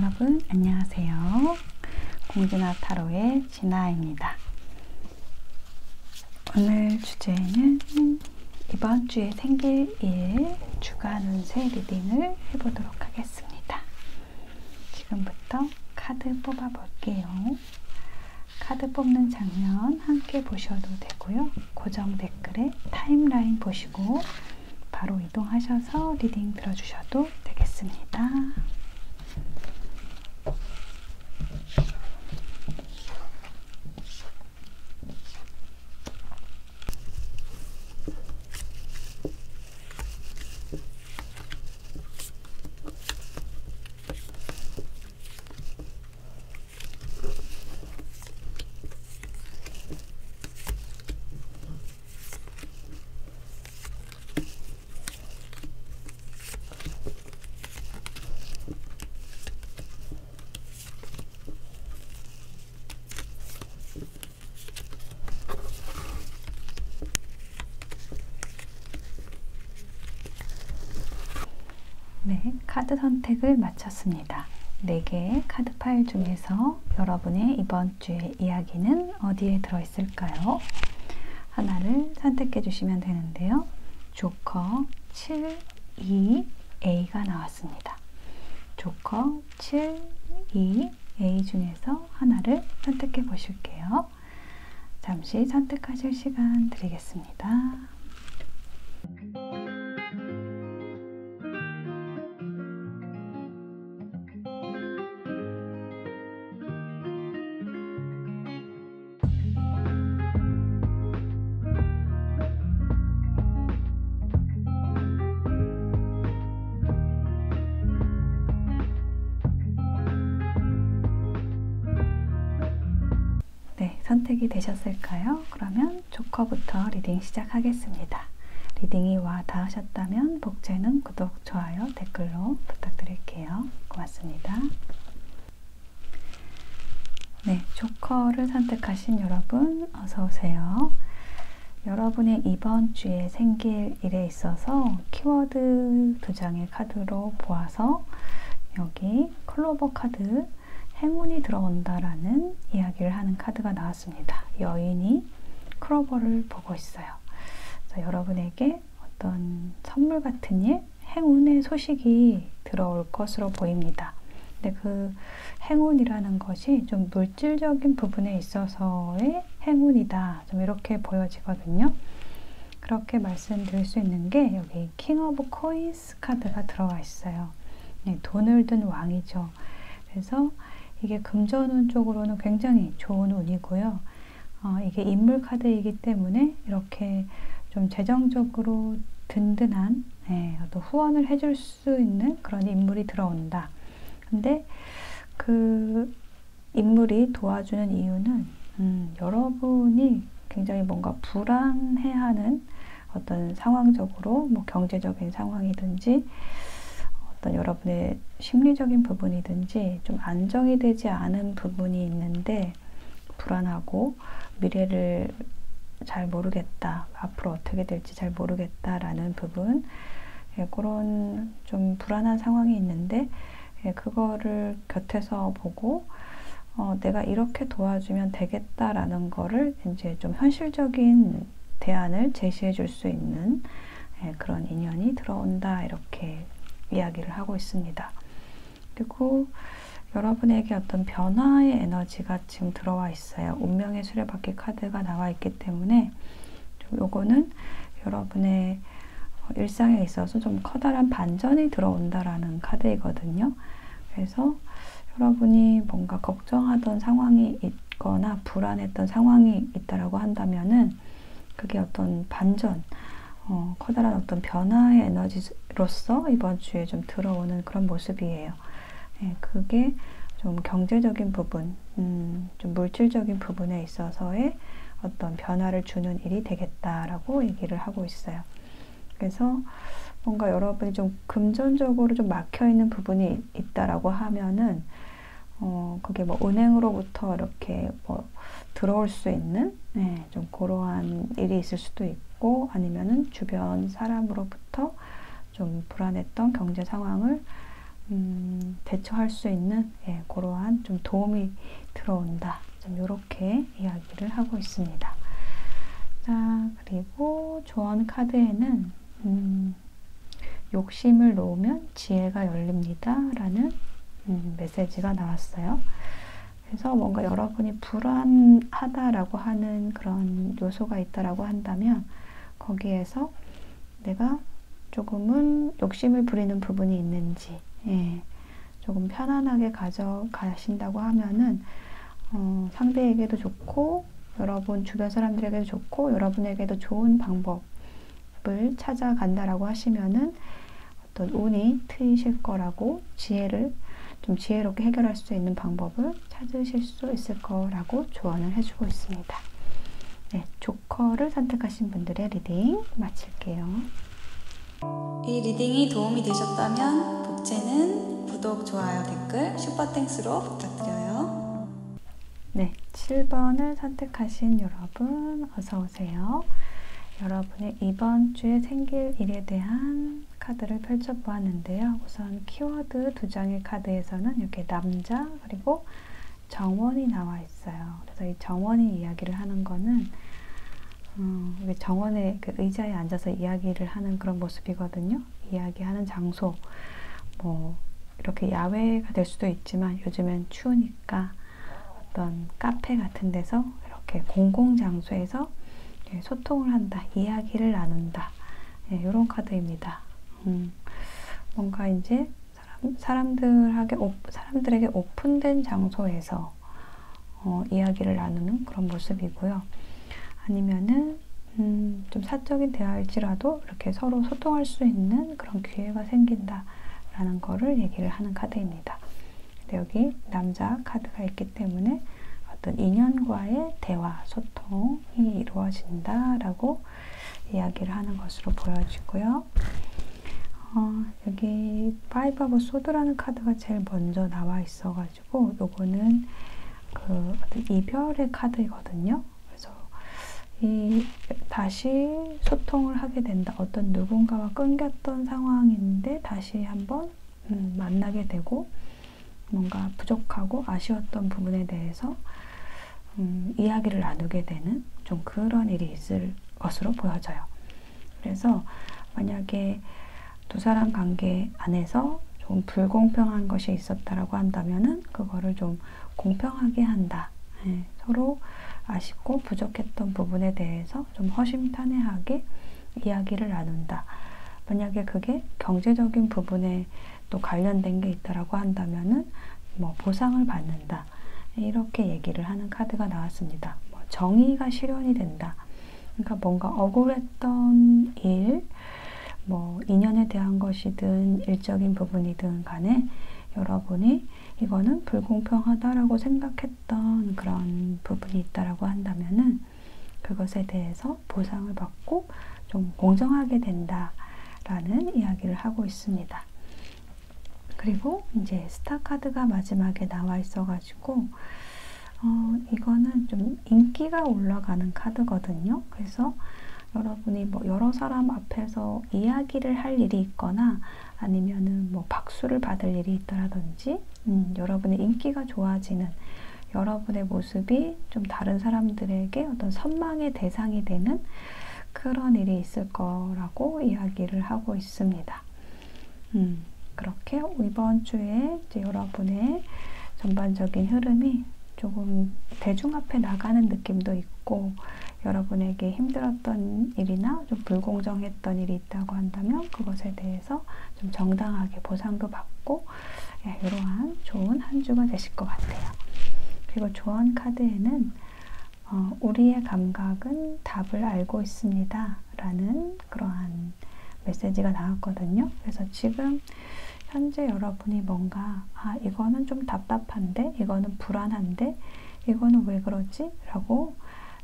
여러분 안녕하세요. 공진아 타로의 진아입니다. 오늘 주제는 이번 주에 생길 일 주간 운세 리딩을 해보도록 하겠습니다. 지금부터 카드 뽑아 볼게요. 카드 뽑는 장면 함께 보셔도 되고요. 고정 댓글에 타임라인 보시고 바로 이동하셔서 리딩 들어주셔도 되겠습니다. 네, 카드 선택을 마쳤습니다. 4개의 카드 파일 중에서 여러분의 이번 주의 이야기는 어디에 들어있을까요? 하나를 선택해 주시면 되는데요. 조커 7, 2, A가 나왔습니다. 조커 7, 2, A 중에서 하나를 선택해 보실게요. 잠시 선택하실 시간 드리겠습니다. 네, 선택이 되셨을까요? 그러면 조커부터 리딩 시작하겠습니다. 리딩이 와 닿으셨다면 복제는 구독, 좋아요, 댓글로 부탁드릴게요. 고맙습니다. 네, 조커를 선택하신 여러분 어서 오세요. 여러분의 이번 주에 생길 일에 있어서 키워드 2장의 카드로 보아서 여기 클로버 카드 행운이 들어온다라는 이야기를 하는 카드가 나왔습니다. 여인이 클로버를 보고 있어요. 그래서 여러분에게 어떤 선물 같은 일, 행운의 소식이 들어올 것으로 보입니다. 근데 그 행운이라는 것이 좀 물질적인 부분에 있어서의 행운이다. 좀 이렇게 보여지거든요. 그렇게 말씀드릴 수 있는 게 여기 킹 오브 코인스 카드가 들어와 있어요. 네, 돈을 든 왕이죠. 그래서 이게 금전운 쪽으로는 굉장히 좋은 운이고요. 이게 인물 카드이기 때문에 이렇게 좀 재정적으로 든든한 어떤 후원을 해줄 수 있는 그런 인물이 들어온다. 근데 그 인물이 도와주는 이유는 여러분이 굉장히 뭔가 불안해하는 어떤 상황적으로 뭐 경제적인 상황이든지 어떤 여러분의 심리적인 부분이든지 좀 안정이 되지 않은 부분이 있는데 불안하고 미래를 잘 모르겠다, 앞으로 어떻게 될지 잘 모르겠다라는 부분, 그런 좀 불안한 상황이 있는데 그거를 곁에서 보고 내가 이렇게 도와주면 되겠다라는 거를 이제 좀 현실적인 대안을 제시해 줄 수 있는 그런 인연이 들어온다, 이렇게 이야기를 하고 있습니다. 그리고 여러분에게 어떤 변화의 에너지가 지금 들어와 있어요. 운명의 수레바퀴 카드가 나와 있기 때문에 요거는 여러분의 일상에 있어서 좀 커다란 반전이 들어온다라는 카드이거든요. 그래서 여러분이 뭔가 걱정하던 상황이 있거나 불안했던 상황이 있다라고 한다면은 그게 어떤 반전, 커다란 어떤 변화의 에너지로서 이번 주에 좀 들어오는 그런 모습이에요. 그게 좀 경제적인 부분, 좀 물질적인 부분에 있어서의 어떤 변화를 주는 일이 되겠다라고 얘기를 하고 있어요. 그래서 뭔가 여러분이 좀 금전적으로 좀 막혀있는 부분이 있다라고 하면은 그게 뭐 은행으로부터 이렇게 뭐 들어올 수 있는 좀 그러한 일이 있을 수도 있고, 아니면은 주변 사람으로부터 좀 불안했던 경제 상황을 대처할 수 있는 그러한 좀 도움이 들어온다. 좀 이렇게 이야기를 하고 있습니다. 자, 그리고 조언 카드에는 욕심을 놓으면 지혜가 열립니다. 라는 메시지가 나왔어요. 그래서 뭔가 여러분이 불안하다라고 하는 그런 요소가 있다라고 한다면 거기에서 내가 조금은 욕심을 부리는 부분이 있는지 조금 편안하게 가져가신다고 하면은 상대에게도 좋고 여러분 주변 사람들에게도 좋고 여러분에게도 좋은 방법을 찾아간다라고 하시면은 어떤 운이 트이실 거라고 좀 지혜롭게 해결할 수 있는 방법을 찾으실 수 있을 거라고 조언을 해주고 있습니다. 네, 조커를 선택하신 분들의 리딩 마칠게요. 이 리딩이 도움이 되셨다면 복채는 구독, 좋아요, 댓글, 슈퍼땡스로 부탁드려요. 네, 7번을 선택하신 여러분 어서오세요. 여러분의 이번 주에 생길 일에 대한 카드를 펼쳐보았는데요. 우선 키워드 2장의 카드에서는 이렇게 남자 그리고 정원이 나와 있어요. 그래서 이 정원이 이야기를 하는 거는 정원의 그 의자에 앉아서 이야기를 하는 그런 모습이거든요. 이야기하는 장소, 뭐 이렇게 야외가 될 수도 있지만 요즘엔 추우니까 어떤 카페 같은 데서 이렇게 공공장소에서 소통을 한다, 이야기를 나눈다, 이런 카드입니다. 뭔가 이제 사람들에게 오픈된 장소에서 이야기를 나누는 그런 모습이고요. 아니면은 좀 사적인 대화일지라도 이렇게 서로 소통할 수 있는 그런 기회가 생긴다라는 거를 얘기를 하는 카드입니다. 근데 여기 남자 카드가 있기 때문에 어떤 인연과의 대화, 소통이 이루어진다라고 이야기를 하는 것으로 보여지고요. 여기 파이브 오브 소드라는 카드가 제일 먼저 나와 있어가지고 요거는 그 어떤 이별의 카드이거든요. 그래서 다시 소통을 하게 된다. 어떤 누군가와 끊겼던 상황인데 다시 한번 만나게 되고 뭔가 부족하고 아쉬웠던 부분에 대해서 이야기를 나누게 되는 좀 그런 일이 있을 것으로 보여져요. 그래서 만약에 두 사람 관계 안에서 좀 불공평한 것이 있었다라고 한다면은 그거를 좀 공평하게 한다. 서로 아쉽고 부족했던 부분에 대해서 좀 허심탄회하게 이야기를 나눈다. 만약에 그게 경제적인 부분에 또 관련된 게 있다라고 한다면은 뭐 보상을 받는다. 이렇게 얘기를 하는 카드가 나왔습니다. 정의가 실현이 된다. 그러니까 뭔가 억울했던 일, 뭐 인연에 대한 것이든 일적인 부분이든 간에 여러분이 이거는 불공평하다라고 생각했던 그런 부분이 있다라고 한다면은 그것에 대해서 보상을 받고 좀 공정하게 된다라는 이야기를 하고 있습니다. 그리고 이제 스타 카드가 마지막에 나와 있어가지고 이거는 좀 인기가 올라가는 카드거든요. 그래서 여러분이 뭐 여러 사람 앞에서 이야기를 할 일이 있거나 아니면은 뭐 박수를 받을 일이 있다라든지 여러분의 인기가 좋아지는 여러분의 모습이 좀 다른 사람들에게 어떤 선망의 대상이 되는 그런 일이 있을 거라고 이야기를 하고 있습니다. 그렇게 이번 주에 이제 여러분의 전반적인 흐름이 조금 대중 앞에 나가는 느낌도 있고 여러분에게 힘들었던 일이나 좀 불공정했던 일이 있다고 한다면 그것에 대해서 좀 정당하게 보상도 받고 이러한 좋은 한 주가 되실 것 같아요. 그리고 조언 카드에는 우리의 감각은 답을 알고 있습니다 라는 그러한 메시지가 나왔거든요. 그래서 지금 현재 여러분이 뭔가 이거는 좀 답답한데 이거는 불안한데 이거는 왜 그러지? 라고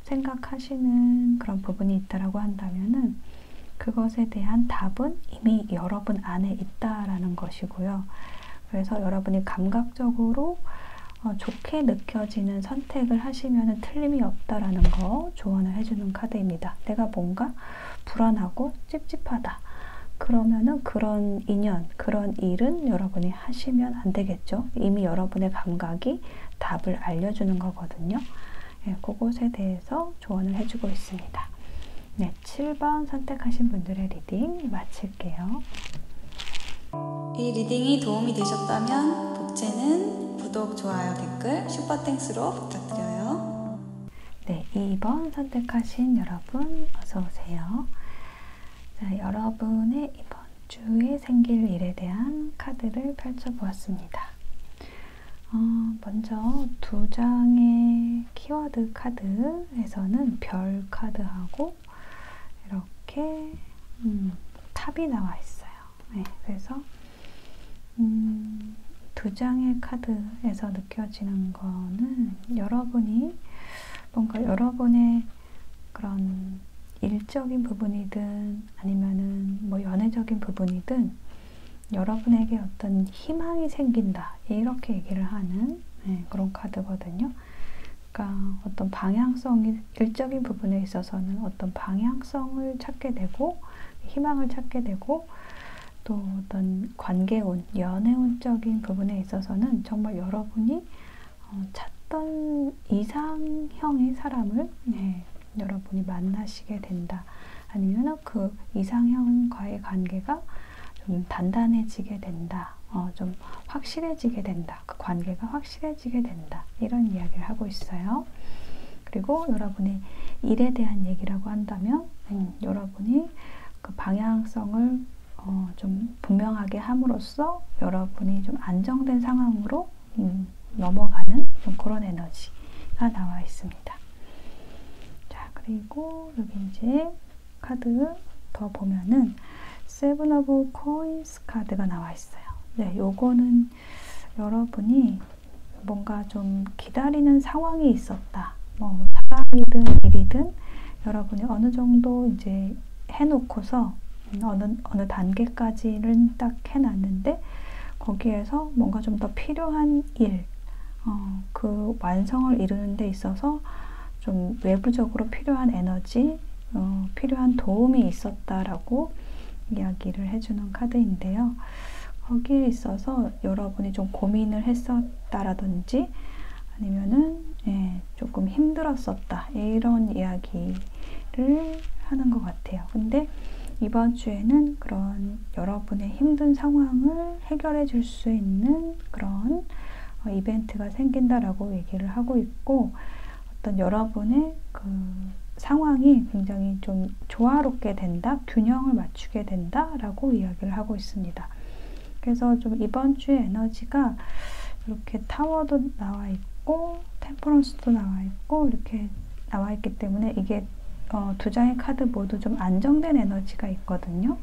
생각하시는 그런 부분이 있다라고 한다면은 그것에 대한 답은 이미 여러분 안에 있다라는 것이고요. 그래서 여러분이 감각적으로 좋게 느껴지는 선택을 하시면은 틀림이 없다라는 거 조언을 해주는 카드입니다. 내가 뭔가 불안하고 찝찝하다. 그러면은 그런 인연, 그런 일은 여러분이 하시면 안 되겠죠. 이미 여러분의 감각이 답을 알려주는 거거든요. 네, 그것에 대해서 조언을 해주고 있습니다. 네, 7번 선택하신 분들의 리딩 마칠게요. 이 리딩이 도움이 되셨다면 복채는 구독, 좋아요, 댓글, 슈퍼땡스로 부탁드려요. 네, 2번 선택하신 여러분 어서 오세요. 자, 여러분의 이번 주에 생길 일에 대한 카드를 펼쳐보았습니다. 먼저 2장의 키워드 카드에서는 별 카드하고 이렇게 탑이 나와 있어요. 네, 그래서 2장의 카드에서 느껴지는 거는 여러분이 뭔가 여러분의 그런 일적인 부분이든 아니면은 뭐 연애적인 부분이든 여러분에게 어떤 희망이 생긴다 이렇게 얘기를 하는 그런 카드거든요. 그러니까 어떤 방향성이 일적인 부분에 있어서는 어떤 방향성을 찾게 되고 희망을 찾게 되고 또 어떤 관계운, 연애운적인 부분에 있어서는 정말 여러분이 찾던 이상형의 사람을 여러분이 만나시게 된다. 아니면 그 이상형과의 관계가 좀 단단해지게 된다. 좀 확실해지게 된다. 그 관계가 확실해지게 된다. 이런 이야기를 하고 있어요. 그리고 여러분의 일에 대한 얘기라고 한다면 여러분이 그 방향성을 좀 분명하게 함으로써 여러분이 좀 안정된 상황으로 넘어가는 좀 그런 에너지가 나와 있습니다. 자, 그리고 여기 이제 카드 더 보면은 세븐 오브 코인스 카드가 나와 있어요. 네, 요거는 여러분이 뭔가 좀 기다리는 상황이 있었다. 뭐 사람이든 일이든 여러분이 어느 정도 이제 해놓고서 어느 단계까지는 딱 해놨는데 거기에서 뭔가 좀 더 필요한 일, 그 완성을 이루는 데 있어서 좀 외부적으로 필요한 에너지, 필요한 도움이 있었다라고 이야기를 해주는 카드인데요. 거기에 있어서 여러분이 좀 고민을 했었다라든지 아니면은 조금 힘들었었다 이런 이야기를 하는 것 같아요. 근데 이번 주에는 그런 여러분의 힘든 상황을 해결해 줄 수 있는 그런 이벤트가 생긴다라고 얘기를 하고 있고 어떤 여러분의 그 상황이 굉장히 좀 조화롭게 된다, 균형을 맞추게 된다라고 이야기를 하고 있습니다. 그래서 좀 이번 주의 에너지가 이렇게 타워도 나와 있고 템퍼런스도 나와 있고 이렇게 나와 있기 때문에 이게 2장의 카드 모두 좀 안정된 에너지가 있거든요.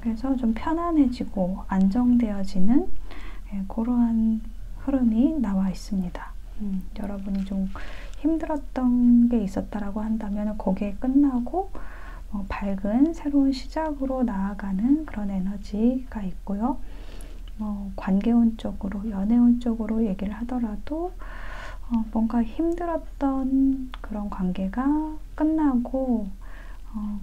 그래서 좀 편안해지고 안정되어지는 그러한 흐름이 나와 있습니다. 여러분이 좀 힘들었던 게 있었다라고 한다면 그게 끝나고 밝은 새로운 시작으로 나아가는 그런 에너지가 있고요. 관계운 쪽으로, 연애운 쪽으로 얘기를 하더라도 뭔가 힘들었던 그런 관계가 끝나고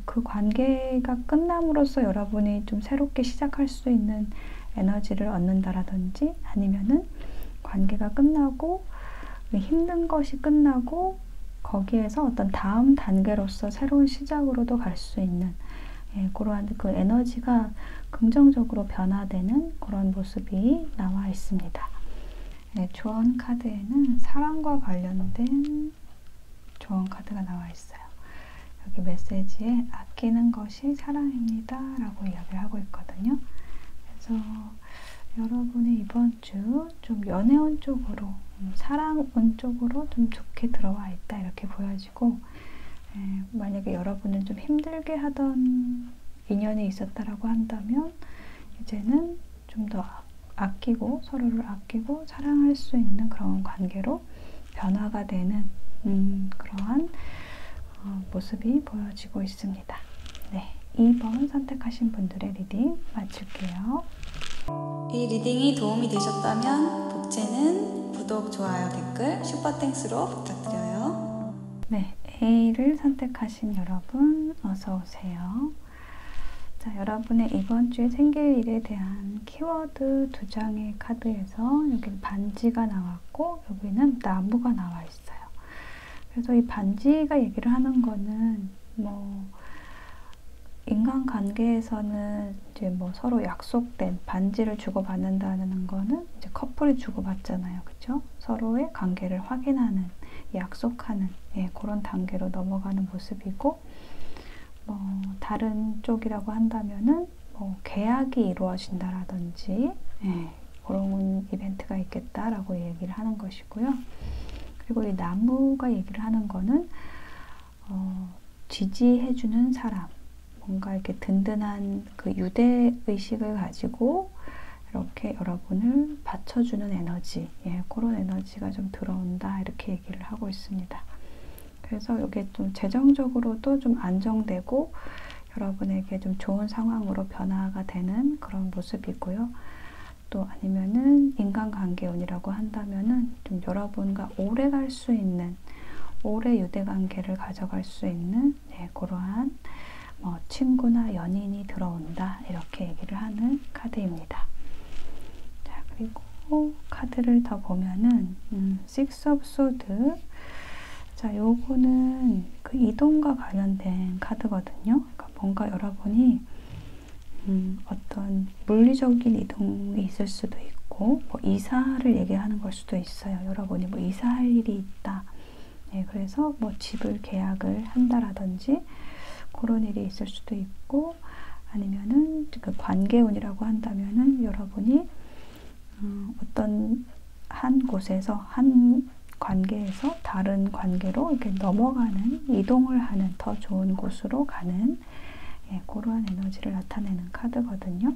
그 관계가 끝남으로써 여러분이 좀 새롭게 시작할 수 있는 에너지를 얻는다라든지 아니면은 관계가 끝나고 힘든 것이 끝나고 거기에서 어떤 다음 단계로서 새로운 시작으로도 갈 수 있는 그러한 그 에너지가 긍정적으로 변화되는 그런 모습이 나와 있습니다. 조언 카드에는 사랑과 관련된 조언 카드가 나와 있어요. 여기 메시지에 아끼는 것이 사랑입니다 라고 이야기를 하고 있거든요. 그래서 여러분의 이번 주 좀 연애운 쪽으로 사랑운 쪽으로 좀 좋게 들어와 있다 이렇게 보여지고 만약에 여러분은 좀 힘들게 하던 인연이 있었다라고 한다면 이제는 좀 더 아끼고 서로를 아끼고 사랑할 수 있는 그런 관계로 변화가 되는 그러한 모습이 보여지고 있습니다. 네, 2번 선택하신 분들의 리딩 마칠게요. 이 리딩이 도움이 되셨다면 복채는 구독, 좋아요, 댓글, 슈퍼땡스로 부탁드려요. 네, A를 선택하신 여러분 어서 오세요. 자, 여러분의 이번 주에 생길 일에 대한 키워드 2장의 카드에서 여기 반지가 나왔고 여기는 나무가 나와 있어요. 그래서 이 반지가 얘기를 하는 거는 뭐 인간관계에서는 이제 뭐 서로 약속된 반지를 주고받는다는 거는 이제 커플이 주고받잖아요. 그죠? 서로의 관계를 확인하는, 약속하는 그런 단계로 넘어가는 모습이고, 뭐 다른 쪽이라고 한다면은 뭐 계약이 이루어진다라든지 그런 이벤트가 있겠다라고 얘기를 하는 것이고요. 그리고 이 나무가 얘기를 하는 거는 지지해주는 사람, 뭔가 이렇게 든든한 그 유대의식을 가지고 이렇게 여러분을 받쳐주는 에너지, 그런 에너지가 좀 들어온다 이렇게 얘기를 하고 있습니다. 그래서 이게 좀 재정적으로도 좀 안정되고 여러분에게 좀 좋은 상황으로 변화가 되는 그런 모습이고요. 또 아니면은 인간관계운이라고 한다면은 좀 여러분과 오래 갈 수 있는, 오래 유대관계를 가져갈 수 있는 그러한 뭐 친구나 연인이 들어온다 이렇게 얘기를 하는 카드입니다. 자, 그리고 카드를 더 보면은 Six of Swords. 자, 요거는 그 이동과 관련된 카드거든요. 그러니까 뭔가 여러분이 어떤 물리적인 이동이 있을 수도 있고, 뭐 이사를 얘기하는 걸 수도 있어요. 여러분이 뭐 이사할 일이 있다. 그래서 뭐 집을 계약을 한다라든지 그런 일이 있을 수도 있고, 아니면은 그 관계운이라고 한다면은 여러분이 어떤 한 곳에서 한 관계에서 다른 관계로 이렇게 넘어가는, 이동을 하는, 더 좋은 곳으로 가는 그러한 에너지를 나타내는 카드거든요.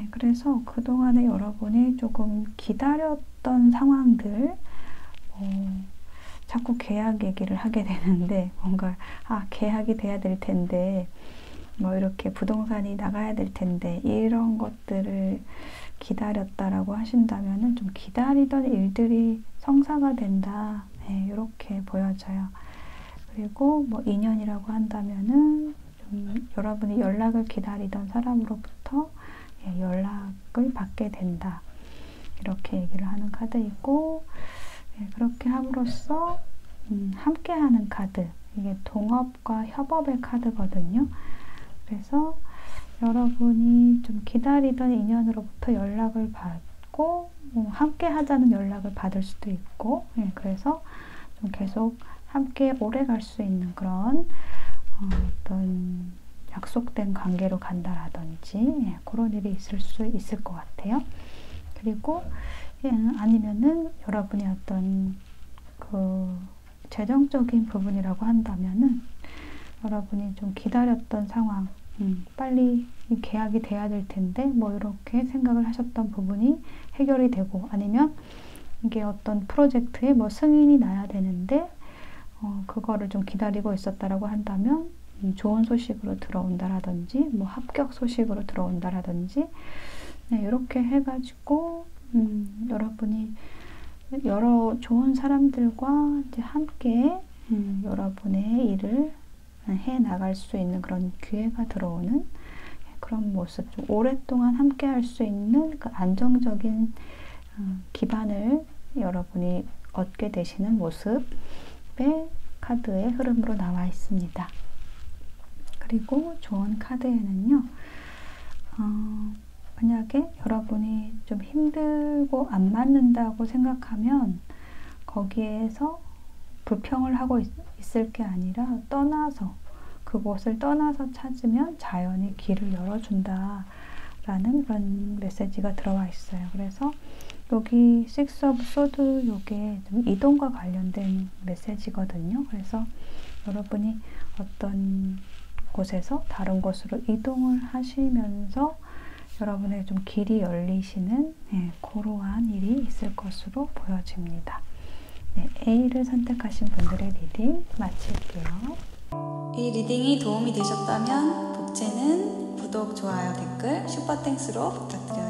그래서 그동안에 여러분이 조금 기다렸던 상황들, 자꾸 계약 얘기를 하게 되는데 뭔가 계약이 돼야 될 텐데, 뭐 이렇게 부동산이 나가야 될 텐데 이런 것들을 기다렸다라고 하신다면은 좀 기다리던 일들이 성사가 된다, 이렇게 보여져요. 그리고 뭐 인연이라고 한다면은 좀 여러분이 연락을 기다리던 사람으로부터 연락을 받게 된다 이렇게 얘기를 하는 카드이고, 그렇게 함으로써 함께하는 카드, 이게 동업과 협업의 카드거든요. 그래서 여러분이 좀 기다리던 인연으로부터 연락을 받고 함께 하자는 연락을 받을 수도 있고, 그래서 좀 계속 함께 오래 갈 수 있는 그런 어떤 약속된 관계로 간다라든지 그런 일이 있을 수 있을 것 같아요. 그리고 아니면은 여러분이 어떤 그 재정적인 부분이라고 한다면은 여러분이 좀 기다렸던 상황, 빨리 계약이 돼야 될 텐데 뭐 이렇게 생각을 하셨던 부분이 해결이 되고, 아니면 이게 어떤 프로젝트에 뭐 승인이 나야 되는데 그거를 좀 기다리고 있었다라고 한다면 좋은 소식으로 들어온다라든지 뭐 합격 소식으로 들어온다라든지 이렇게 해가지고 여러분이 여러 좋은 사람들과 이제 함께 여러분의 일을 해 나갈 수 있는 그런 기회가 들어오는 그런 모습, 좀 오랫동안 함께 할 수 있는 그 안정적인 기반을 여러분이 얻게 되시는 모습의 카드의 흐름으로 나와 있습니다. 그리고 좋은 카드에는요, 만약에 여러분이 좀 힘들고 안 맞는다고 생각하면 거기에서 불평을 하고 있을 게 아니라 떠나서, 그곳을 떠나서 찾으면 자연히 길을 열어준다 라는 그런 메시지가 들어와 있어요. 그래서 여기 Six of Swords, 요게 좀 이동과 관련된 메시지거든요. 그래서 여러분이 어떤 곳에서 다른 곳으로 이동을 하시면서 여러분의 좀 길이 열리시는 그러한 일이 있을 것으로 보여집니다. A를 선택하신 분들의 리딩 마칠게요. 이 리딩이 도움이 되셨다면 복제는 구독, 좋아요, 댓글, 슈퍼땡스로 부탁드려요.